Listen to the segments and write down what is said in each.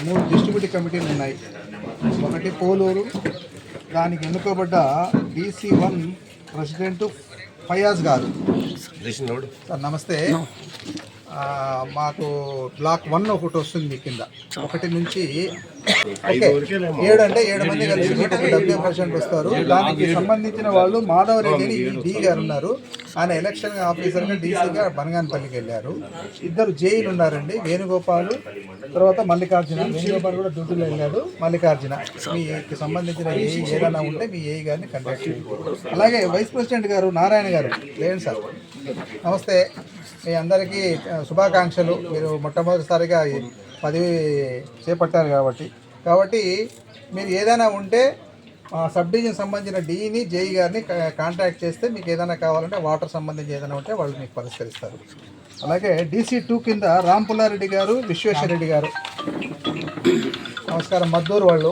3 distributive కమిటీలు ఉన్నాయి. ఒకటి పోలూరు, దానికి ఎన్నుకోబడ్డ DC1 ప్రెసిడెంట్ ఫయాజ్ గారు. సార్ నమస్తే. మాకు బ్లాక్ 1 ఒకటి వస్తుంది మీ కింద, 1 నుంచి 7 అంటే 7 మంది కలిసి మీకు 70% వస్తారు. దానికి సంబంధించిన వాళ్ళు మాధవరెడ్డి డి గారు ఉన్నారు, ఆయన ఎలక్షన్ ఆఫీసర్గా డీసీగా బనగానపల్లికి వెళ్ళారు. 2 జైలు ఉన్నారండి, వేణుగోపాల్ తర్వాత మల్లికార్జున. వేణుగోపాల్ కూడా డ్యూటీలో వెళ్ళాడు. మల్లికార్జున మీకు సంబంధించిన ఏదైనా ఉంటే మీ ఏఈ గారిని కంటాక్ట్ చేయండి. అలాగే వైస్ ప్రెసిడెంట్ గారు నారాయణ గారు లేండి సార్. నమస్తే, మీ అందరికీ శుభాకాంక్షలు. మీరు మొట్టమొదటిసారిగా పదవి చేపట్టారు కాబట్టి మీరు ఏదైనా ఉంటే సబ్ డివిజన్ సంబంధించిన డీని జేఈ గారిని కాంటాక్ట్ చేస్తే మీకు ఏదైనా కావాలంటే వాటర్ సంబంధించి ఏదైనా ఉంటే వాళ్ళు మీకు పరిష్కరిస్తారు. అలాగే DC2 కింద రాంపుల్లారెడ్డి గారు, విశ్వేశ్వరరెడ్డి గారు. నమస్కారం. మద్దూరు వాళ్ళు,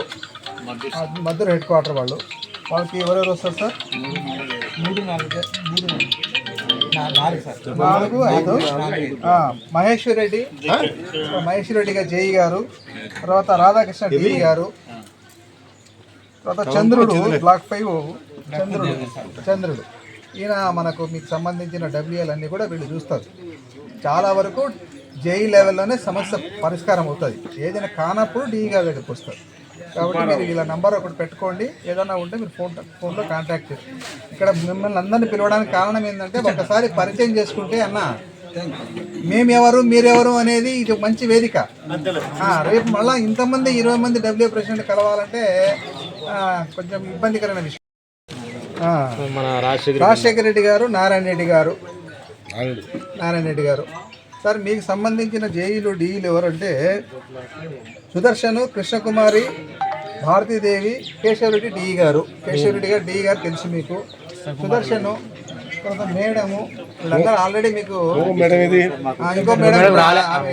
మద్దూరు హెడ్ క్వార్టర్ వాళ్ళు. వాళ్ళకి ఎవరెవరు వస్తారు సార్? 4, 5. మహేశ్వర్ రెడ్డి గారు జేఈ గారు, తర్వాత రాధాకృష్ణ డిఈ గారు, తర్వాత చంద్రుడు బ్లాక్ 5 చంద్రుడు. ఈయన మనకు మీకు సంబంధించిన WL అన్నీ కూడా వీళ్ళు చూస్తారు. చాలా వరకు జేఈ లెవెల్లోనే సమస్య పరిష్కారం అవుతుంది. ఏదైనా కానప్పుడు డిఈ గారి దగ్గరికి వస్తారు. కాబట్టి మీరు ఇలా నంబర్ ఒకటి పెట్టుకోండి. ఏదైనా ఉంటే మీరు ఫోన్లో కాంటాక్ట్ చేయండి. ఇక్కడ మిమ్మల్ని అందరినీ పిలవడానికి కారణం ఏంటంటే ఒకసారి పరిచయం చేసుకుంటే అన్న మేమెవరు మీరెవరు అనేది ఇది మంచి వేదిక. రేపు మళ్ళీ ఇంతమంది 20 మంది WA ప్రెసిడెంట్ కలవాలంటే కొంచెం ఇబ్బందికరమైన విషయం. రాజశేఖర రెడ్డి గారు, నారాయణ రెడ్డి గారు. సార్ మీకు సంబంధించిన జేఈలు డిఈలు ఎవరంటే సుదర్శను, కృష్ణకుమారి, భారతీదేవి, కేశవరెడ్డి డిఈ గారు. డిఈ గారు తెలుసు మీకు. సుదర్శను, తర్వాత మేడము, వీళ్ళందరూ ఆల్రెడీ మీకు. ఇంకో మేడం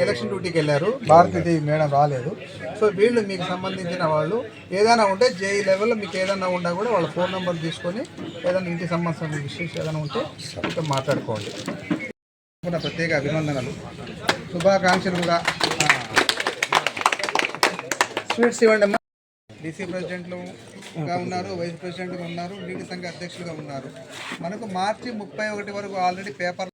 ఎలక్షన్ డ్యూటీకి వెళ్ళారు. భారతీదేవి మేడం రాలేదు. సో వీళ్ళు మీకు సంబంధించిన వాళ్ళు. ఏదైనా ఉంటే జేఈ లెవెల్లో మీకు ఏదైనా ఉన్నా కూడా వాళ్ళ ఫోన్ నెంబర్ తీసుకొని ఏదైనా ఇంటి సంబంధించిన విషయం ఏదైనా ఉంటే ఇంకా మాట్లాడుకోండి. ప్రత్యేక అభినందనలు, శుభాకాంక్షలు కూడా. స్వీట్స్ ఇవ్వండి అమ్మా. DC ప్రెసిడెంట్లుగా ఉన్నారు, వైస్ ప్రెసిడెంట్గా ఉన్నారు, నీటి సంఘ అధ్యక్షులుగా ఉన్నారు. మనకు మార్చి 31 వరకు ఆల్రెడీ పేపర్